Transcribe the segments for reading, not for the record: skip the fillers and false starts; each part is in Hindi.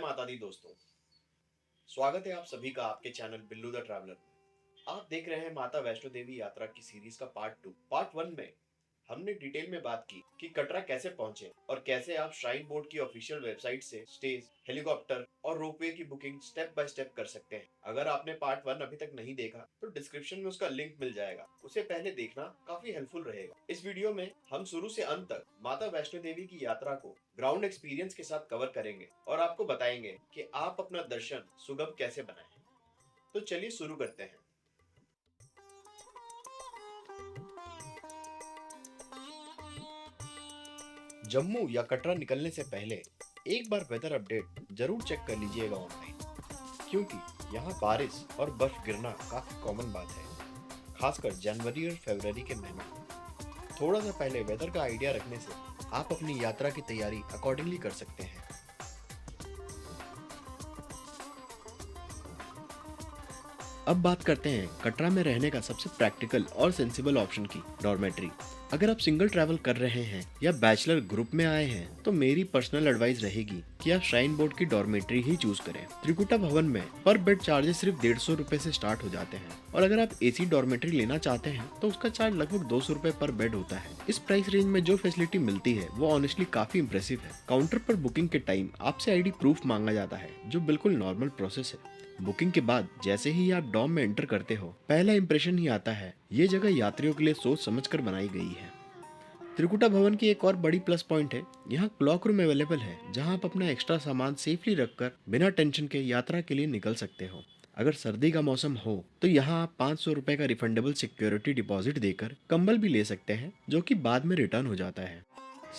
माता दी दोस्तों, स्वागत है आप सभी का आपके चैनल बिल्लू द ट्रैवलर में। आप देख रहे हैं माता वैष्णो देवी यात्रा की सीरीज का पार्ट 2। पार्ट 1 में हमने डिटेल में बात की कि कटरा कैसे पहुंचे और कैसे आप श्राइन बोर्ड की ऑफिशियल वेबसाइट से स्टेज, हेलीकॉप्टर और रोपवे की बुकिंग स्टेप बाय स्टेप कर सकते हैं। अगर आपने पार्ट 1 अभी तक नहीं देखा तो डिस्क्रिप्शन में उसका लिंक मिल जाएगा, उसे पहले देखना काफी हेल्पफुल रहेगा। इस वीडियो में हम शुरू से अंत तक माता वैष्णो देवी की यात्रा को ग्राउंड एक्सपीरियंस के साथ कवर करेंगे और आपको बताएंगे कि आप अपना दर्शन सुगम कैसे बनाएं। तो चलिए शुरू करते हैं। जम्मू या कटरा निकलने से पहले एक बार वेदर अपडेट जरूर चेक कर लीजिएगा ऑनलाइन, क्योंकि यहाँ बारिश और बर्फ गिरना काफी कॉमन बात है, खासकर जनवरी और फरवरी के महीनों में। थोड़ा सा पहले वेदर का आइडिया रखने से आप अपनी यात्रा की तैयारी अकॉर्डिंगली कर सकते हैं। अब बात करते हैं कटरा में रहने का सबसे प्रैक्टिकल और सेंसिबल ऑप्शन की, डॉर्मेट्री। अगर आप सिंगल ट्रैवल कर रहे हैं या बैचलर ग्रुप में आए हैं तो मेरी पर्सनल एडवाइस रहेगी कि आप श्राइन बोर्ड की डॉर्मेट्री ही चूज करें। त्रिकुटा भवन में पर बेड चार्जेस सिर्फ 150 रुपए से स्टार्ट हो जाते हैं, और अगर आप एसी डॉर्मेट्री लेना चाहते हैं तो उसका चार्ज लगभग 200 रुपए पर बेड होता है। इस प्राइस रेंज में जो फैसिलिटी मिलती है वो ऑनेस्टली काफी इम्प्रेसिव है। काउंटर पर बुकिंग के टाइम आपसे आईडी प्रूफ मांगा जाता है, जो बिल्कुल नॉर्मल प्रोसेस है। बुकिंग के बाद जैसे ही आप डॉम में एंटर करते हो, पहला इंप्रेशन ही आता है, ये जगह यात्रियों के लिए सोच समझकर बनाई गई है। त्रिकुटा भवन की एक और बड़ी प्लस पॉइंट है, यहाँ क्लॉक रूम अवेलेबल है, जहाँ आप अपना एक्स्ट्रा सामान सेफली रखकर बिना टेंशन के यात्रा के लिए निकल सकते हो। अगर सर्दी का मौसम हो तो यहाँ आप 500 रुपए का रिफंडेबल सिक्योरिटी डिपॉजिट देकर कंबल भी ले सकते हैं, जो कि बाद में रिटर्न हो जाता है।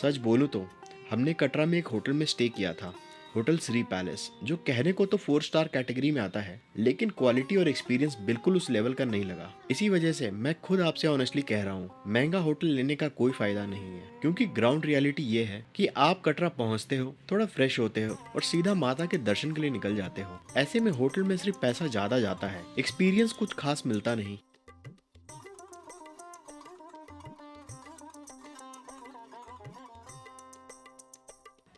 सच बोलूं तो हमने कटरा में एक होटल में स्टे किया था, होटल श्री पैलेस, जो कहने को तो 4 स्टार कैटेगरी में आता है, लेकिन क्वालिटी और एक्सपीरियंस बिल्कुल उस लेवल का नहीं लगा। इसी वजह से मैं खुद आपसे ऑनेस्टली कह रहा हूँ, महंगा होटल लेने का कोई फायदा नहीं है, क्योंकि ग्राउंड रियलिटी ये है कि आप कटरा पहुँचते हो, थोड़ा फ्रेश होते हो और सीधा माता के दर्शन के लिए निकल जाते हो। ऐसे में होटल में सिर्फ पैसा ज्यादा जाता है, एक्सपीरियंस कुछ खास मिलता नहीं।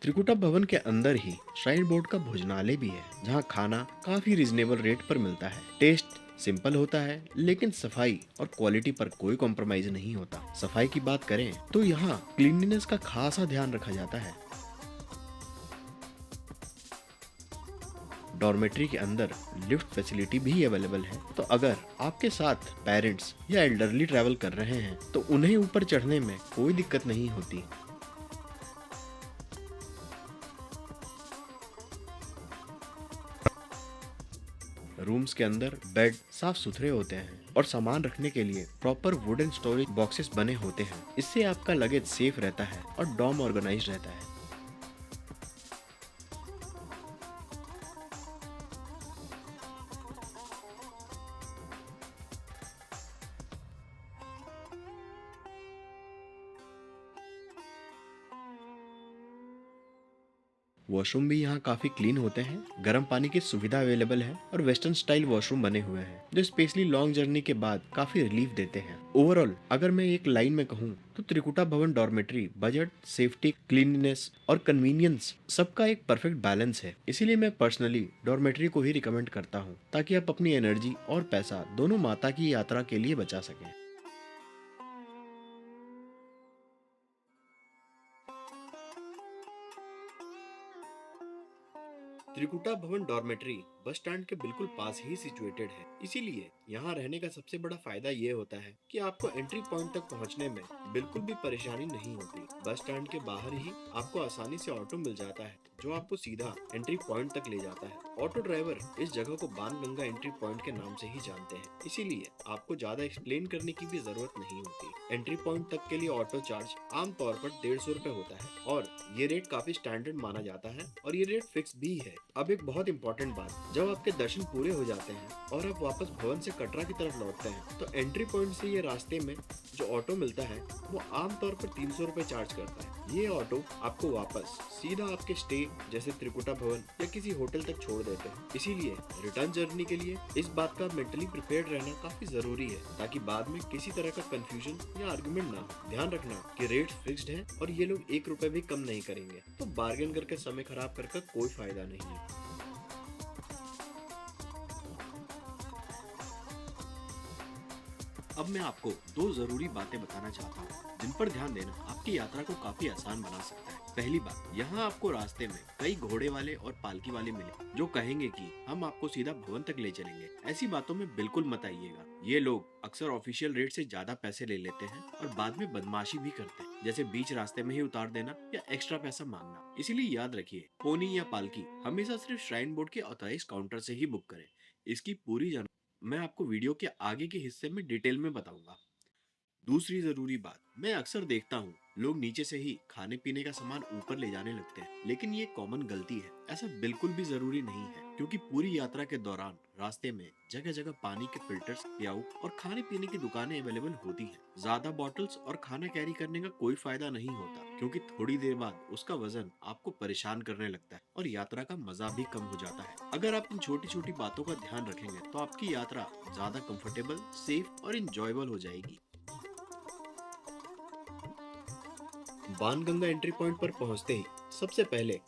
त्रिकुटा भवन के अंदर ही श्राइन बोर्ड का भोजनालय भी है, जहां खाना काफी रिजनेबल रेट पर मिलता है। टेस्ट सिंपल होता है, लेकिन सफाई और क्वालिटी पर कोई कॉम्प्रोमाइज नहीं होता। सफाई की बात करें तो यहाँ क्लीनलीनेस का खासा ध्यान रखा जाता है। डॉर्मेट्री के अंदर लिफ्ट फैसिलिटी भी अवेलेबल है, तो अगर आपके साथ पेरेंट्स या एल्डरली ट्रैवल कर रहे हैं तो उन्हें ऊपर चढ़ने में कोई दिक्कत नहीं होती। रूम्स के अंदर बेड साफ सुथरे होते हैं और सामान रखने के लिए प्रॉपर वुडन स्टोरेज बॉक्सेस बने होते हैं। इससे आपका लगेज सेफ रहता है और डॉम ऑर्गेनाइज रहता है। वॉशरूम भी यहाँ काफी क्लीन होते हैं, गर्म पानी की सुविधा अवेलेबल है और वेस्टर्न स्टाइल वॉशरूम बने हुए हैं, जो स्पेशली लॉन्ग जर्नी के बाद काफी रिलीफ देते हैं। ओवरऑल अगर मैं एक लाइन में कहूँ तो त्रिकुटा भवन डॉर्मेट्री बजट, सेफ्टी, क्लीननेस और कन्वीनियंस सबका एक परफेक्ट बैलेंस है। इसीलिए मैं पर्सनली डॉर्मेट्री को ही रिकमेंड करता हूँ, ताकि आप अपनी एनर्जी और पैसा दोनों माता की यात्रा के लिए बचा सकें। त्रिकुटा भवन डॉर्मेट्री बस स्टैंड के बिल्कुल पास ही सिचुएटेड है, इसीलिए यहाँ रहने का सबसे बड़ा फायदा ये होता है कि आपको एंट्री पॉइंट तक पहुँचने में बिल्कुल भी परेशानी नहीं होती। बस स्टैंड के बाहर ही आपको आसानी से ऑटो मिल जाता है, जो आपको सीधा एंट्री पॉइंट तक ले जाता है। ऑटो ड्राइवर इस जगह को बाणगंगा एंट्री पॉइंट के नाम से ही जानते हैं, इसीलिए आपको ज्यादा एक्सप्लेन करने की भी जरूरत नहीं होती। एंट्री पॉइंट तक के लिए ऑटो चार्ज आमतौर पर 150 रुपए होता है, और ये रेट काफी स्टैंडर्ड माना जाता है और ये रेट फिक्स भी है। अब एक बहुत इंपॉर्टेंट बात, जब आपके दर्शन पूरे हो जाते हैं और आप वापस भवन से कटरा की तरफ लौटते हैं तो एंट्री पॉइंट से ये रास्ते में जो ऑटो मिलता है वो आमतौर पर 300 रुपए चार्ज करता है। ये ऑटो आपको वापस सीधा आपके स्टे जैसे त्रिकुटा भवन या किसी होटल तक छोड़ देते हैं। इसीलिए रिटर्न जर्नी के लिए इस बात का मेंटली प्रिपेयर्ड रहना काफी जरूरी है ताकि बाद में किसी तरह का कंफ्यूजन या आर्गुमेंट ना हो। ध्यान रखना कि रेट्स फिक्स्ड हैं और ये लोग 1 रुपए भी कम नहीं करेंगे, तो बार्गेन करके समय खराब करके कोई फायदा नहीं है। अब मैं आपको दो जरूरी बातें बताना चाहता हूँ जिन पर ध्यान देना आपकी यात्रा को काफी आसान बना सकता है। पहली बात, यहाँ आपको रास्ते में कई घोड़े वाले और पालकी वाले मिले जो कहेंगे कि हम आपको सीधा भवन तक ले चलेंगे। ऐसी बातों में बिल्कुल मत आइएगा। ये लोग अक्सर ऑफिशियल रेट से ज्यादा पैसे ले लेते हैं और बाद में बदमाशी भी करते हैं, जैसे बीच रास्ते में ही उतार देना या एक्स्ट्रा पैसा मांगना। इसीलिए याद रखिए, पोनी या पालकी हमेशा सिर्फ श्राइन बोर्ड के ऑथराइज काउंटर से ही बुक करें। इसकी पूरी मैं आपको वीडियो के आगे के हिस्से में डिटेल में बताऊंगा। दूसरी जरूरी बात, मैं अक्सर देखता हूँ लोग नीचे से ही खाने पीने का सामान ऊपर ले जाने लगते हैं, लेकिन ये कॉमन गलती है। ऐसा बिल्कुल भी जरूरी नहीं है क्योंकि पूरी यात्रा के दौरान रास्ते में जगह जगह पानी के फिल्टर्स, प्याऊ और खाने पीने की दुकानें अवेलेबल होती हैं। ज्यादा बॉटल्स और खाना कैरी करने का कोई फायदा नहीं होता क्योंकि थोड़ी देर बाद उसका वजन आपको परेशान करने लगता है और यात्रा का मजा भी कम हो जाता है। अगर आप इन छोटी छोटी बातों का ध्यान रखेंगे तो आपकी यात्रा ज्यादा कंफर्टेबल, सेफ और इंजॉयबल हो जाएगी। बाणगंगा एंट्री पॉइंट पर पहुंचते ही सबसे पहले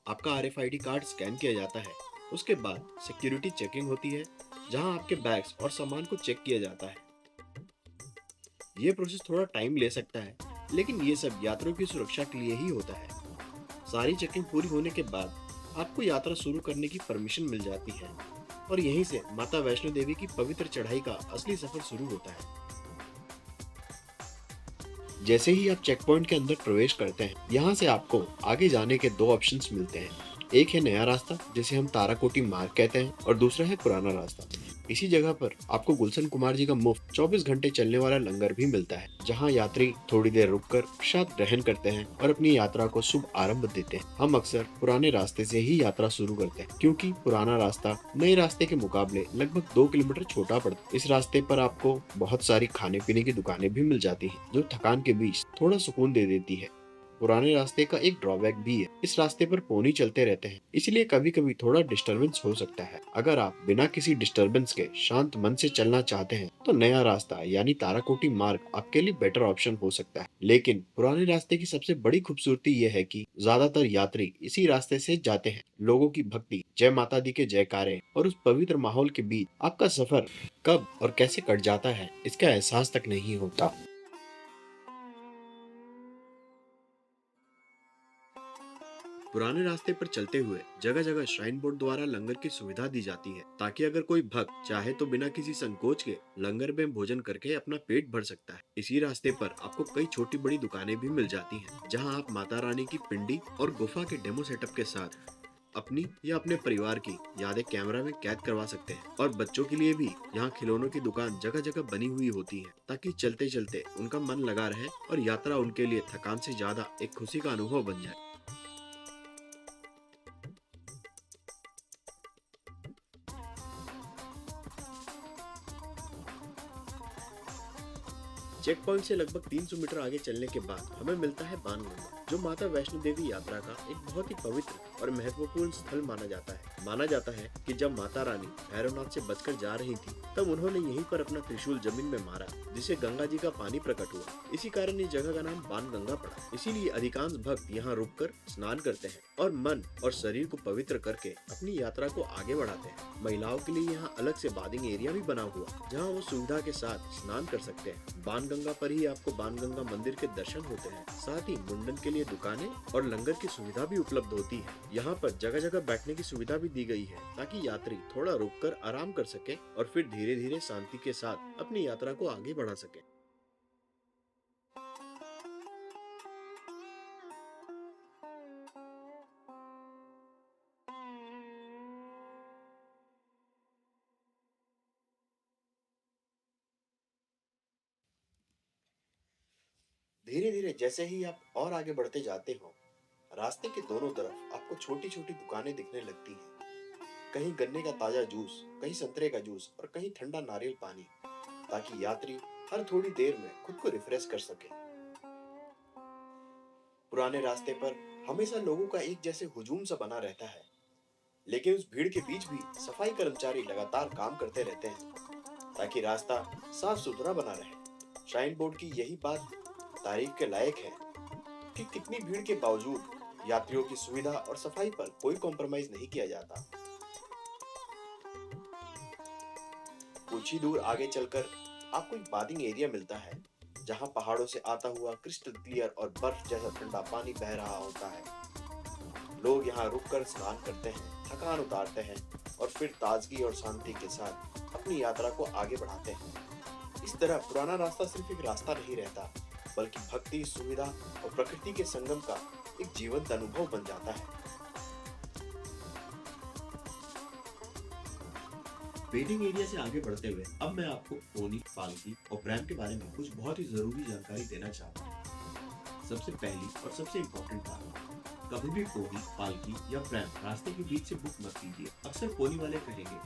आपका RFID कार्ड स्कैन किया जाता है। उसके बाद सिक्योरिटी चेकिंग होती है जहां आपके बैग्स और सामान को चेक किया जाता है। ये प्रोसेस थोड़ा टाइम ले सकता है, लेकिन ये सब यात्रियों की सुरक्षा के लिए ही होता है। सारी चेकिंग पूरी होने के बाद आपको यात्रा शुरू करने की परमिशन मिल जाती है और यहीं से माता वैष्णो देवी की पवित्र चढ़ाई का असली सफर शुरू होता है। जैसे ही आप चेक पॉइंट के अंदर प्रवेश करते हैं, यहाँ से आपको आगे जाने के दो ऑप्शंस मिलते हैं। एक है नया रास्ता जिसे हम ताराकोटी मार्ग कहते हैं और दूसरा है पुराना रास्ता। इसी जगह पर आपको गुलशन कुमार जी का मुफ्त 24 घंटे चलने वाला लंगर भी मिलता है जहाँ यात्री थोड़ी देर रुककर प्रसाद ग्रहण करते हैं और अपनी यात्रा को शुभ आरंभ देते हैं। हम अक्सर पुराने रास्ते से ही यात्रा शुरू करते हैं क्योंकि पुराना रास्ता नए रास्ते के मुकाबले लगभग 2 किलोमीटर छोटा पड़ता है। इस रास्ते पर आपको बहुत सारी खाने पीने की दुकानें भी मिल जाती हैं जो थकान के बीच थोड़ा सुकून दे देती है। पुराने रास्ते का एक ड्रॉबैक भी है, इस रास्ते पर पोनी चलते रहते हैं, इसलिए कभी कभी थोड़ा डिस्टरबेंस हो सकता है। अगर आप बिना किसी डिस्टरबेंस के शांत मन से चलना चाहते हैं तो नया रास्ता यानी ताराकोटी मार्ग आपके लिए बेटर ऑप्शन हो सकता है। लेकिन पुराने रास्ते की सबसे बड़ी खूबसूरती यह है कि ज्यादातर यात्री इसी रास्ते से जाते हैं। लोगों की भक्ति, जय माता दी के जयकारे और उस पवित्र माहौल के बीच आपका सफर कब और कैसे कट जाता है इसका एहसास तक नहीं होता। पुराने रास्ते पर चलते हुए जगह जगह श्राइन बोर्ड द्वारा लंगर की सुविधा दी जाती है ताकि अगर कोई भक्त चाहे तो बिना किसी संकोच के लंगर में भोजन करके अपना पेट भर सकता है। इसी रास्ते पर आपको कई छोटी बड़ी दुकानें भी मिल जाती हैं जहां आप माता रानी की पिंडी और गुफा के डेमो सेटअप के साथ अपनी या अपने परिवार की यादें कैमरा में कैद करवा सकते हैं। और बच्चों के लिए भी यहाँ खिलौनों की दुकान जगह जगह बनी हुई होती है ताकि चलते चलते उनका मन लगा रहे और यात्रा उनके लिए थकान से ज्यादा एक खुशी का अनुभव बन जाए। चेक पॉइंट से लगभग 300 मीटर आगे चलने के बाद हमें मिलता है बाणगंगा, जो माता वैष्णो देवी यात्रा का एक बहुत ही पवित्र और महत्वपूर्ण स्थल माना जाता है। माना जाता है कि जब माता रानी भैरवनाथ से बचकर जा रही थी तब उन्होंने यहीं पर अपना त्रिशूल जमीन में मारा, जिसे गंगा जी का पानी प्रकट हुआ। इसी कारण इस जगह का नाम बाणगंगा पड़ा। इसीलिए अधिकांश भक्त यहाँ रुककर स्नान करते हैं और मन और शरीर को पवित्र करके अपनी यात्रा को आगे बढ़ाते हैं। महिलाओं के लिए यहाँ अलग से बाथिंग एरिया भी बना हुआ जहाँ वो सुविधा के साथ स्नान कर सकते हैं। बाणगंगा पर ही आपको बाणगंगा मंदिर के दर्शन होते हैं। साथ ही मुंडन के लिए दुकानें और लंगर की सुविधा भी उपलब्ध होती है। यहाँ पर जगह जगह बैठने की सुविधा भी दी गई है ताकि यात्री थोड़ा रुककर आराम कर सके और फिर धीरे धीरे शांति के साथ अपनी यात्रा को आगे बढ़ा सके। धीरे धीरे जैसे ही आप और आगे बढ़ते जाते हो, रास्ते के दोनों तरफ आपको छोटी छोटी दुकानें दिखने लगती हैं। कहीं गन्ने का ताजा जूस, कहीं संतरे का जूस और कहीं ठंडा नारियल पानी, ताकि यात्री हर थोड़ी देर में खुद को रिफ्रेश कर सके। पुराने रास्ते पर हमेशा लोगों का एक जैसे हुजूम सा बना रहता है, लेकिन उस भीड़ के बीच भी सफाई कर्मचारी लगातार काम करते रहते हैं ताकि रास्ता साफ सुथरा बना रहे। श्राइन बोर्ड की यही बात तारीफ के लायक है कि कितनी भीड़ के बावजूद यात्रियों की सुविधा और सफाई पर कोई कॉम्प्रोमाइज नहीं किया जाता। कुछ ही दूर आगे चलकर आपको एक बाथिंग एरिया मिलता है, जहां पहाड़ों से आता हुआ क्रिस्टल क्लियर और बर्फ जैसा ठंडा पानी बह रहा होता है। लोग यहाँ रुककर स्नान करते हैं, थकान उतारते हैं और फिर ताजगी और शांति के साथ अपनी यात्रा को आगे बढ़ाते हैं। इस तरह पुराना रास्ता सिर्फ एक रास्ता नहीं रहता, बल्कि भक्ति, सुविधा और प्रकृति के संगम का एक जीवंत अनुभव बन जाता है। वेटिंग एरिया से आगे बढ़ते हुए अब मैं आपको पोनी, पालकी और प्रैम के बारे में कुछ बहुत ही जरूरी जानकारी देना चाहता हूँ। सबसे पहली और सबसे इम्पोर्टेंट बात, कभी भी पोनी, पालकी या प्रैम रास्ते के बीच से बुक मत कीजिए। अक्सर पोनी वाले कहेंगे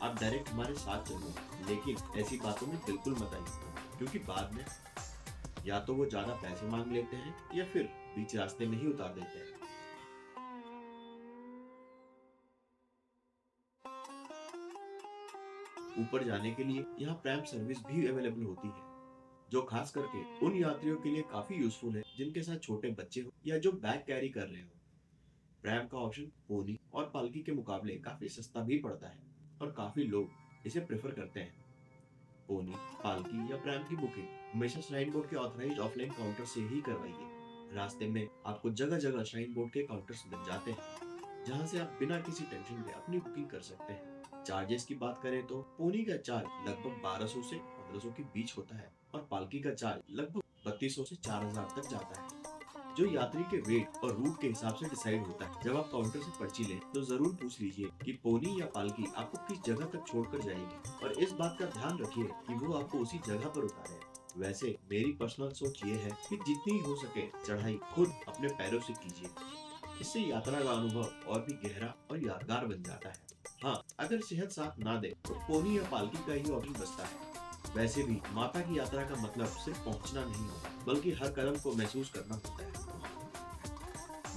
आप डायरेक्ट हमारे साथ चलो, लेकिन ऐसी बातों में बिल्कुल मत आइए, क्योंकि बाद में या तो वो ज्यादा पैसे मांग लेते हैं या फिर बीच रास्ते में ही उतार देते हैं। ऊपर जाने के लिए यहाँ प्रैम सर्विस भी अवेलेबल होती है, जो खास करके उन यात्रियों के लिए काफी यूजफुल है जिनके साथ छोटे बच्चे हो या जो बैग कैरी कर रहे हो। प्रैम का ऑप्शन पोनी और पालकी के मुकाबले काफी सस्ता भी पड़ता है और काफी लोग इसे प्रेफर करते हैं। पोनी, पालकी या प्रैम की बुकिंग हमेशा श्राइन बोर्ड के ऑथराइज्ड ऑफलाइन काउंटर से ही करवाइए। रास्ते में आपको जगह जगह श्राइन बोर्ड के काउंटर्स मिल जाते हैं, जहां से आप बिना किसी टेंशन के अपनी बुकिंग कर सकते हैं। चार्जेस की बात करें तो पोनी का चार्ज लगभग 1200 से 1500 के बीच होता है और पालकी का चार्ज लगभग 3200 से 4000 तक जाता है, जो यात्री के वेट और रूट के हिसाब से डिसाइड होता है। जब आप काउंटर से पर्ची लें तो जरूर पूछ लीजिए कि पोनी या पालकी आपको किस जगह तक छोड़कर जाएगी, और इस बात का ध्यान रखिए कि वो आपको उसी जगह पर उतारे। वैसे मेरी पर्सनल सोच ये है कि जितनी हो सके चढ़ाई खुद अपने पैरों से कीजिए, इससे यात्रा का अनुभव और भी गहरा और यादगार बन जाता है। हाँ, अगर सेहत साथ ना दे तो पोनी या पालकी का ही ऑप्शन बचता है। वैसे भी माता की यात्रा का मतलब सिर्फ पहुंचना नहीं होता, बल्कि हर कदम को महसूस करना होता है।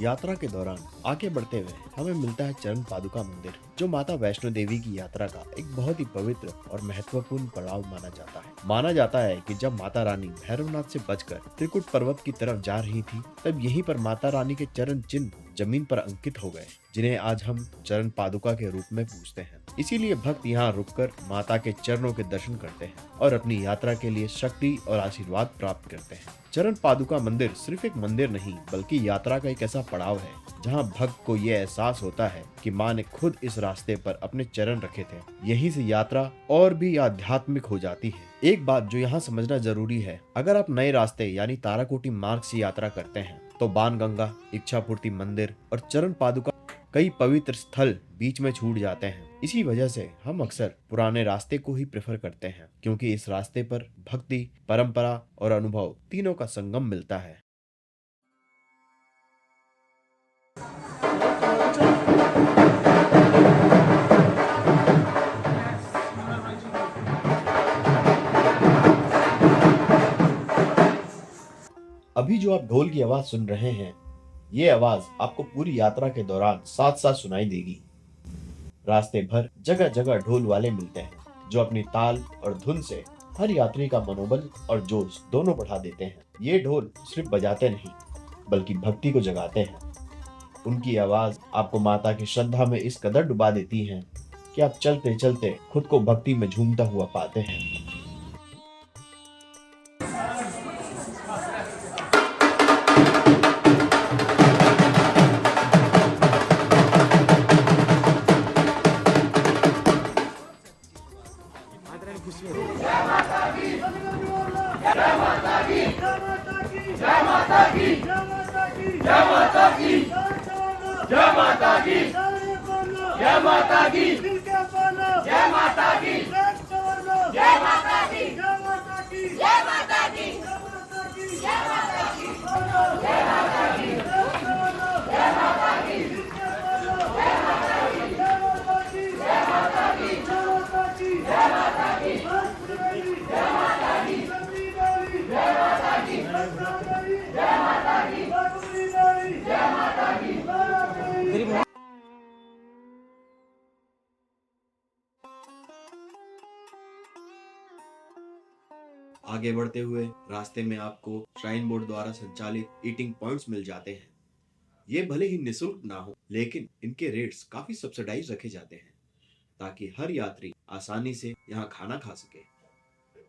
यात्रा के दौरान आगे बढ़ते हुए हमें मिलता है चरण पादुका मंदिर, जो माता वैष्णो देवी की यात्रा का एक बहुत ही पवित्र और महत्वपूर्ण पड़ाव माना जाता है। माना जाता है कि जब माता रानी भैरवनाथ से बचकर त्रिकुट पर्वत की तरफ जा रही थी, तब यहीं पर माता रानी के चरण चिन्ह जमीन पर अंकित हो गए, जिन्हें आज हम चरण पादुका के रूप में पूजते हैं। इसीलिए भक्त यहाँ रुककर माता के चरणों के दर्शन करते हैं और अपनी यात्रा के लिए शक्ति और आशीर्वाद प्राप्त करते हैं। चरण पादुका मंदिर सिर्फ एक मंदिर नहीं, बल्कि यात्रा का एक ऐसा पड़ाव है जहाँ भक्त को ये एहसास होता है कि माँ ने खुद इस रास्ते पर अपने चरण रखे थे। यहीं से यात्रा और भी आध्यात्मिक हो जाती है। एक बात जो यहाँ समझना जरूरी है, अगर आप नए रास्ते यानी ताराकोटी मार्ग से यात्रा करते हैं तो बाणगंगा, इच्छापूर्ति मंदिर और चरण पादुका कई पवित्र स्थल बीच में छूट जाते हैं। इसी वजह से हम अक्सर पुराने रास्ते को ही प्रेफर करते हैं, क्योंकि इस रास्ते पर भक्ति, परंपरा और अनुभव तीनों का संगम मिलता है। अभी जो आप ढोल की आवाज सुन रहे हैं, ये आवाज आपको पूरी यात्रा के दौरान साथ साथ सुनाई देगी। रास्ते भर जगह जगह ढोल वाले मिलते हैं, जो अपनी ताल और धुन से हर यात्री का मनोबल और जोश दोनों बढ़ा देते हैं। ये ढोल सिर्फ बजाते नहीं, बल्कि भक्ति को जगाते हैं। उनकी आवाज आपको माता की श्रद्धा में इस कदर डुबा देती है कि आप चलते चलते खुद को भक्ति में झूमता हुआ पाते हैं। आगे बढ़ते हुए रास्ते में आपको श्राइन बोर्ड द्वारा संचालित ईटिंग पॉइंट्स मिल जाते हैं। ये भले ही निःशुल्क ना हो, लेकिन इनके रेट्स काफी सब्सिडाइज रखे जाते हैं ताकि हर यात्री आसानी से यहाँ खाना खा सके।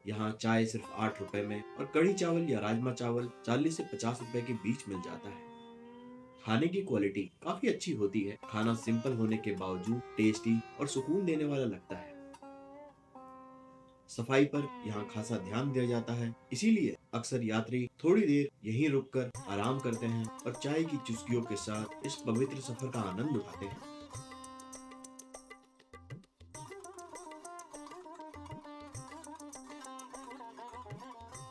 यहाँ चाय सिर्फ 8 रुपए में और कढ़ी चावल या राजमा चावल 40 से 50 रुपए के बीच मिल जाता है। खाने की क्वालिटी काफी अच्छी होती है। खाना सिंपल होने के बावजूद टेस्टी और सुकून देने वाला लगता है। सफाई पर यहाँ खासा ध्यान दिया जाता है, इसीलिए अक्सर यात्री थोड़ी देर यहीं रुककर आराम करते हैं और चाय की चुस्कियों के साथ इस पवित्र सफर का आनंद उठाते हैं।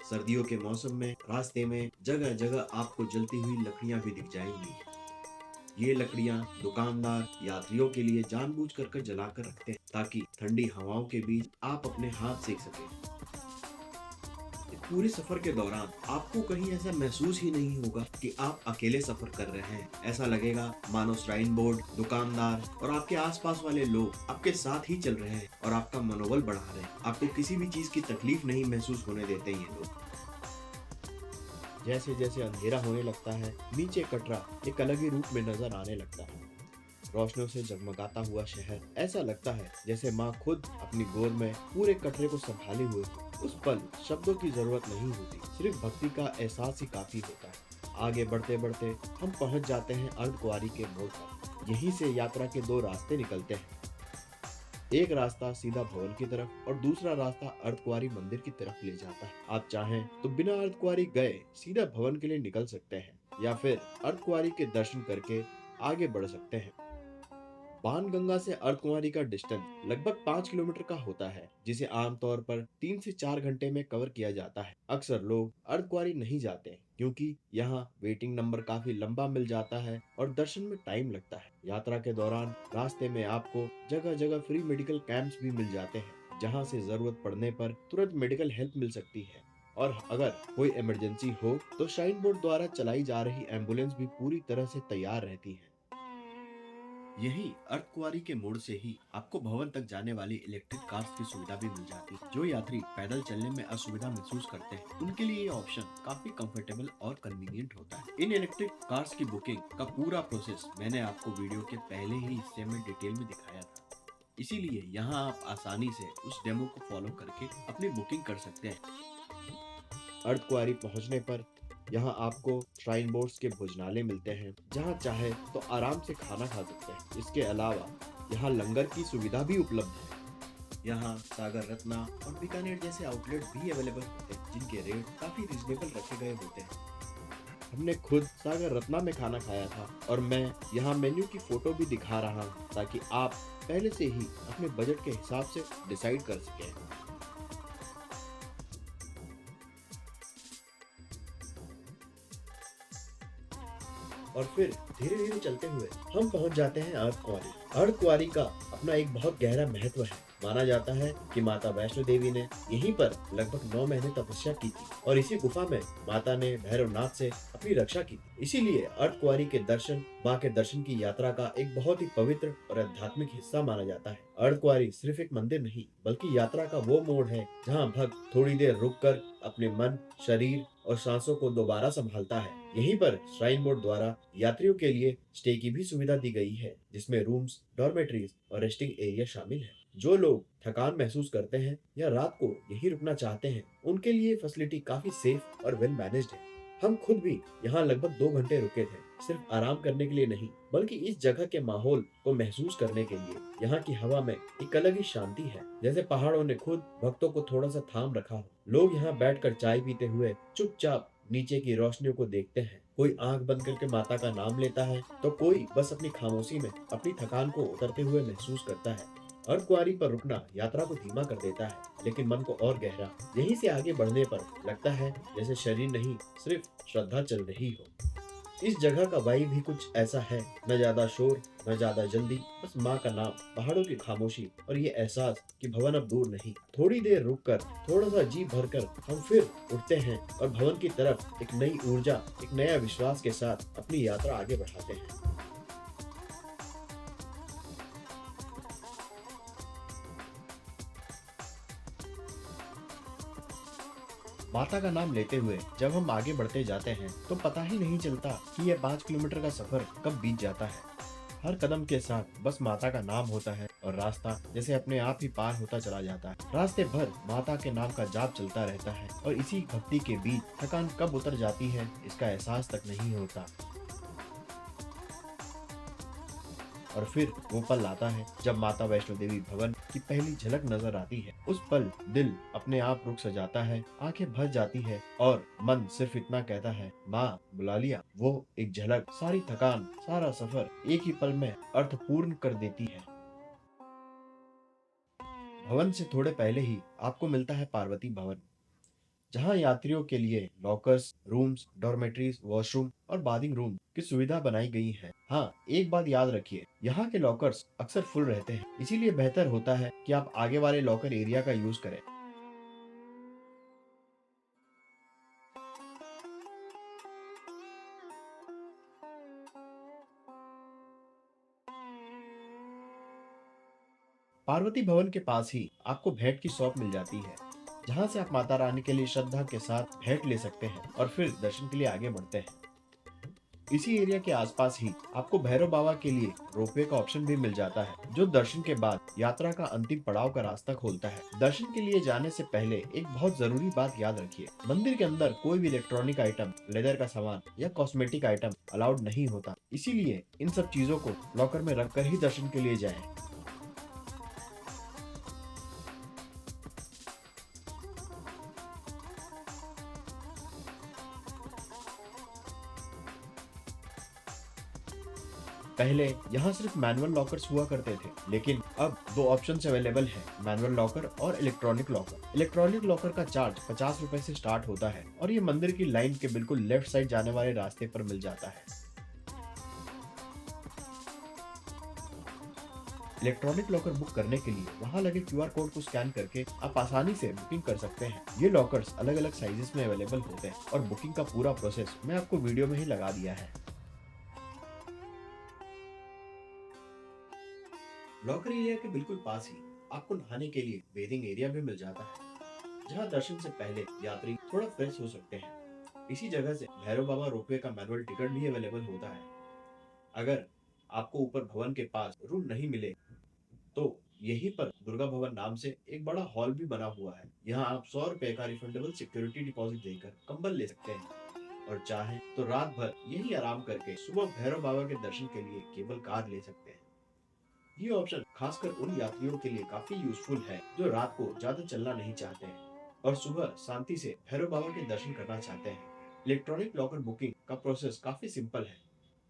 सर्दियों के मौसम में रास्ते में जगह जगह आपको जलती हुई लकड़ियां भी दिख जाएंगी। ये लकड़ियां दुकानदार यात्रियों के लिए जानबूझकर कर जला कर रखते हैं ताकि ठंडी हवाओं के बीच आप अपने हाथ सेक सकें। इस पूरे सफर के दौरान आपको कहीं ऐसा महसूस ही नहीं होगा कि आप अकेले सफर कर रहे हैं। ऐसा लगेगा मानो श्राइन बोर्ड, दुकानदार और आपके आसपास वाले लोग आपके साथ ही चल रहे हैं और आपका मनोबल बढ़ा रहे हैं। आपको किसी भी चीज की तकलीफ नहीं महसूस होने देते ये लोग। जैसे जैसे अंधेरा होने लगता है, नीचे कटरा एक अलग ही रूप में नजर आने लगता है। रोशनियों से जगमगाता हुआ शहर, ऐसा लगता है जैसे माँ खुद अपनी गोद में पूरे कटरे को संभाले हुए हो। उस पल शब्दों की जरूरत नहीं होती, सिर्फ भक्ति का एहसास ही काफी होता है। आगे बढ़ते बढ़ते हम पहुँच जाते हैं अर्धकुंवारी के मोड़ पर। यहीं से यात्रा के दो रास्ते निकलते हैं। एक रास्ता सीधा भवन की तरफ और दूसरा रास्ता अर्धकुंवारी मंदिर की तरफ ले जाता है। आप चाहें तो बिना अर्धकुंवारी गए सीधा भवन के लिए निकल सकते हैं या फिर अर्धकुंवारी के दर्शन करके आगे बढ़ सकते हैं। बाणगंगा से अर्धकुंवारी का डिस्टेंस लगभग 5 किलोमीटर का होता है, जिसे आमतौर पर 3 से 4 घंटे में कवर किया जाता है। अक्सर लोग अर्धकुंवारी नहीं जाते क्योंकि यहाँ वेटिंग नंबर काफी लंबा मिल जाता है और दर्शन में टाइम लगता है। यात्रा के दौरान रास्ते में आपको जगह जगह फ्री मेडिकल कैंप्स भी मिल जाते हैं, जहाँ से जरूरत पड़ने पर तुरंत मेडिकल हेल्प मिल सकती है। और अगर कोई इमरजेंसी हो तो श्राइन बोर्ड द्वारा चलाई जा रही एम्बुलेंस भी पूरी तरह से तैयार रहती है। यही अर्धकुंवारी के मोड़ से ही आपको भवन तक जाने वाली इलेक्ट्रिक कार्स की सुविधा भी मिल जाती है। जो यात्री पैदल चलने में असुविधा महसूस करते हैं, उनके लिए ये ऑप्शन काफी कंफर्टेबल और कन्वीनियंट होता है। इन इलेक्ट्रिक कार्स की बुकिंग का पूरा प्रोसेस मैंने आपको वीडियो के पहले ही हिस्से में डिटेल में दिखाया था, इसीलिए यहाँ आप आसानी से उस डेमो को फॉलो करके अपनी बुकिंग कर सकते हैं। अर्धकुंवारी पहुँचने पर यहाँ आपको श्राइन बोर्ड्स के भोजनालय मिलते हैं, जहाँ चाहे तो आराम से खाना खा सकते हैं। इसके अलावा यहाँ लंगर की सुविधा भी उपलब्ध है। यहाँ सागर रत्ना और बीकानेर जैसे आउटलेट भी अवेलेबल होते हैं, जिनके रेट काफी रिजनेबल रखे गए होते हैं। हमने खुद सागर रत्ना में खाना खाया था और मैं यहाँ मेन्यू की फोटो भी दिखा रहा हूँ ताकि आप पहले से ही अपने बजट के हिसाब से डिसाइड कर सकें। और फिर धीरे धीरे चलते हुए हम पहुंच जाते हैं अर्धकुंवारी। अर्धकुंवारी का अपना एक बहुत गहरा महत्व है। माना जाता है कि माता वैष्णो देवी ने यहीं पर लगभग 9 महीने तपस्या की थी और इसी गुफा में माता ने भैरवनाथ से अपनी रक्षा की थी। इसीलिए अर्धकुंवारी के दर्शन माँ के दर्शन की यात्रा का एक बहुत ही पवित्र और आध्यात्मिक हिस्सा माना जाता है। अर्धकुंवारी सिर्फ एक मंदिर नहीं, बल्कि यात्रा का वो मोड़ है जहाँ भक्त थोड़ी देर रुककर अपने मन, शरीर और सांसों को दोबारा संभालता है। यहीं पर श्राइन बोर्ड द्वारा यात्रियों के लिए स्टे की भी सुविधा दी गई है, जिसमें रूम्स, डॉर्मेट्रीज और रेस्टिंग एरिया शामिल है। जो लोग थकान महसूस करते हैं या रात को यहीं रुकना चाहते हैं, उनके लिए फैसिलिटी काफी सेफ और वेल मैनेज्ड है। हम खुद भी यहाँ लगभग 2 घंटे रुके थे, सिर्फ आराम करने के लिए नहीं, बल्कि इस जगह के माहौल को महसूस करने के लिए। यहाँ की हवा में एक अलग ही शांति है, जैसे पहाड़ों ने खुद भक्तों को थोड़ा सा थाम रखा हो। लोग यहाँ बैठकर चाय पीते हुए चुपचाप नीचे की रोशनियों को देखते हैं। कोई आंख बंद करके माता का नाम लेता है, तो कोई बस अपनी खामोशी में अपनी थकान को उतरते हुए महसूस करता है। अर्धकुंवारी पर रुकना यात्रा को धीमा कर देता है, लेकिन मन को और गहरा। यहीं से आगे बढ़ने पर लगता है जैसे शरीर नहीं, सिर्फ श्रद्धा चल रही हो। इस जगह का वाइब भी कुछ ऐसा है, न ज्यादा शोर, न ज्यादा जल्दी, बस माँ का नाम, पहाड़ों की खामोशी और ये एहसास कि भवन अब दूर नहीं। थोड़ी देर रुककर, थोड़ा सा जी भरकर हम फिर उठते हैं और भवन की तरफ एक नई ऊर्जा, एक नया विश्वास के साथ अपनी यात्रा आगे बढ़ाते हैं। माता का नाम लेते हुए जब हम आगे बढ़ते जाते हैं तो पता ही नहीं चलता कि यह 5 किलोमीटर का सफर कब बीत जाता है। हर कदम के साथ बस माता का नाम होता है और रास्ता जैसे अपने आप ही पार होता चला जाता है। रास्ते भर माता के नाम का जाप चलता रहता है और इसी भक्ति के बीच थकान कब उतर जाती है इसका एहसास तक नहीं होता। और फिर वो पल आता है जब माता वैष्णो देवी भवन की पहली झलक नजर आती है। उस पल दिल अपने आप रुक सा जाता है, आंखें भर जाती है और मन सिर्फ इतना कहता है, माँ बुला लिया। वो एक झलक सारी थकान, सारा सफर एक ही पल में अर्थपूर्ण कर देती है। भवन से थोड़े पहले ही आपको मिलता है पार्वती भवन, जहां यात्रियों के लिए लॉकर्स, रूम्स, डॉर्मेट्रीज, वॉशरूम और बाथिंग रूम की सुविधा बनाई गई है। हाँ, एक बात याद रखिए, यहाँ के लॉकर्स अक्सर फुल रहते हैं, इसीलिए बेहतर होता है कि आप आगे वाले लॉकर एरिया का यूज करें। पार्वती भवन के पास ही आपको भेंट की शॉप मिल जाती है, जहाँ से आप माता रानी के लिए श्रद्धा के साथ भेंट ले सकते हैं और फिर दर्शन के लिए आगे बढ़ते हैं। इसी एरिया के आसपास ही आपको भैरव बाबा के लिए रोपवे का ऑप्शन भी मिल जाता है, जो दर्शन के बाद यात्रा का अंतिम पड़ाव का रास्ता खोलता है। दर्शन के लिए जाने से पहले एक बहुत जरूरी बात याद रखिए, मंदिर के अंदर कोई भी इलेक्ट्रॉनिक आइटम, लेदर का सामान या कॉस्मेटिक आइटम अलाउड नहीं होता, इसीलिए इन सब चीजों को लॉकर में रखकर ही दर्शन के लिए जाएं। पहले यहाँ सिर्फ मैनुअल लॉकर्स हुआ करते थे, लेकिन अब दो ऑप्शंस अवेलेबल हैं, मैनुअल लॉकर और इलेक्ट्रॉनिक लॉकर। इलेक्ट्रॉनिक लॉकर का चार्ज 50 रुपए से स्टार्ट होता है और ये मंदिर की लाइन के बिल्कुल लेफ्ट साइड जाने वाले रास्ते पर मिल जाता है। इलेक्ट्रॉनिक लॉकर बुक करने के लिए वहाँ लगे QR कोड को स्कैन करके आप आसानी से बुकिंग कर सकते हैं। ये लॉकर्स अलग अलग साइजेस में अवेलेबल होते हैं और बुकिंग का पूरा प्रोसेस मैं आपको वीडियो में ही लगा दिया है। लॉकर एरिया के बिल्कुल पास ही आपको नहाने के लिए बेथिंग एरिया भी मिल जाता है, जहां दर्शन से पहले यात्री थोड़ा फ्रेश हो सकते हैं। इसी जगह से भैरव बाबा रोपवे का मैनुअल टिकट भी अवेलेबल होता है। अगर आपको ऊपर भवन के पास रूम नहीं मिले तो यहीं पर दुर्गा भवन नाम से एक बड़ा हॉल भी बना हुआ है। यहाँ आप 100 रुपए का रिफंडेबल सिक्योरिटी डिपॉजिट देकर कंबल ले सकते हैं और चाहे तो रात भर यही आराम करके सुबह भैरव बाबा के दर्शन के लिए केबल कार ले सकते हैं। ये ऑप्शन खासकर उन यात्रियों के लिए काफी यूजफुल है जो रात को ज्यादा चलना नहीं चाहते हैं और सुबह शांति से भैरव बाबा के दर्शन करना चाहते हैं। इलेक्ट्रॉनिक लॉकर बुकिंग का प्रोसेस काफी सिंपल है।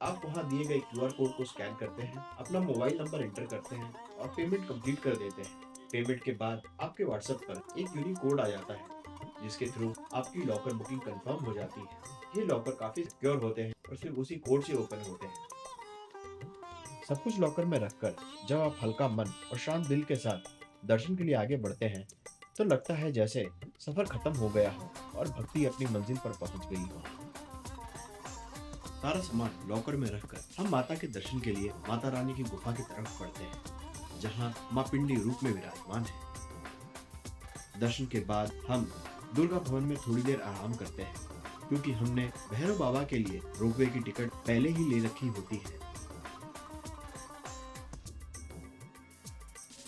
आप वहां दिए गए QR कोड को स्कैन करते हैं, अपना मोबाइल नंबर एंटर करते हैं और पेमेंट कंप्लीट कर देते हैं। पेमेंट के बाद आपके WhatsApp पर एक यूनिक कोड आ जाता है, जिसके थ्रू आपकी लॉकर बुकिंग कंफर्म हो जाती है। ये लॉकर काफी सिक्योर होते हैं और सिर्फ उसी कोड से ओपन होते हैं। सब कुछ लॉकर में रखकर जब आप हल्का मन और शांत दिल के साथ दर्शन के लिए आगे बढ़ते हैं तो लगता है जैसे सफर खत्म हो गया हो और भक्ति अपनी मंजिल पर पहुंच गई हो। सारा सामान लॉकर में रखकर हम माता के दर्शन के लिए माता रानी की गुफा की तरफ बढ़ते हैं, जहां मां पिंडी रूप में विराजमान है। दर्शन के बाद हम दुर्गा भवन में थोड़ी देर आराम करते हैं, क्योंकि हमने भैरव बाबा के लिए रोपवे की टिकट पहले ही ले रखी होती है।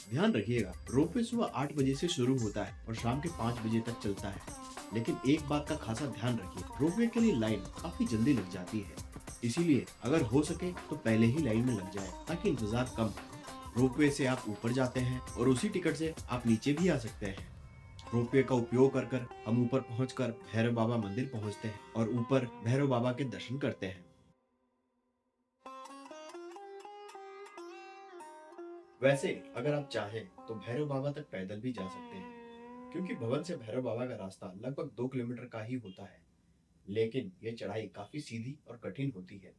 ध्यान रखिएगा, रोपवे सुबह 8 बजे से शुरू होता है और शाम के 5 बजे तक चलता है। लेकिन एक बात का खासा ध्यान रखिए, रोपवे के लिए लाइन काफी जल्दी लग जाती है, इसीलिए अगर हो सके तो पहले ही लाइन में लग जाए ताकि इंतजार कम। रोपवे से आप ऊपर जाते हैं और उसी टिकट से आप नीचे भी आ सकते हैं। रोपवे का उपयोग कर हम ऊपर पहुंचकर भैरव बाबा मंदिर पहुंचते हैं और ऊपर भैरव बाबा के दर्शन करते हैं। वैसे अगर आप चाहें तो भैरव बाबा तक पैदल भी जा सकते हैं, क्योंकि भवन से भैरव बाबा का रास्ता लगभग 2 किलोमीटर का ही होता है, लेकिन यह चढ़ाई काफी सीधी और कठिन होती है।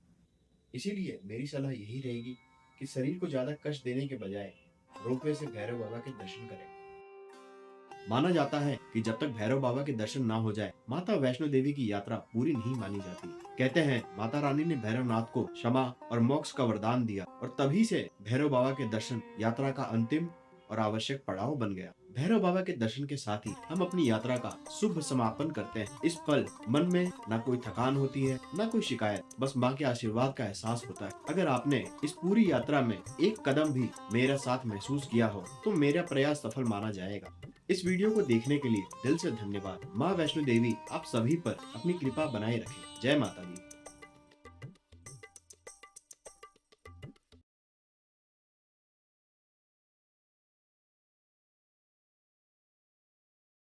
इसीलिए मेरी सलाह यही रहेगी कि शरीर को ज्यादा कष्ट देने के बजाय रोपवे से भैरव बाबा के दर्शन करें। माना जाता है कि जब तक भैरव बाबा के दर्शन ना हो जाए, माता वैष्णो देवी की यात्रा पूरी नहीं मानी जाती। कहते हैं माता रानी ने भैरवनाथ को क्षमा और मोक्ष का वरदान दिया और तभी से भैरव बाबा के दर्शन यात्रा का अंतिम और आवश्यक पड़ाव बन गया। भैरव बाबा के दर्शन के साथ ही हम अपनी यात्रा का शुभ समापन करते हैं। इस पल मन में न कोई थकान होती है, न कोई शिकायत, बस माँ के आशीर्वाद का एहसास होता है। अगर आपने इस पूरी यात्रा में एक कदम भी मेरा साथ महसूस किया हो तो मेरा प्रयास सफल माना जाएगा। इस वीडियो को देखने के लिए दिल से धन्यवाद। माँ वैष्णो देवी आप सभी पर अपनी कृपा बनाए रखे। जय माता दी।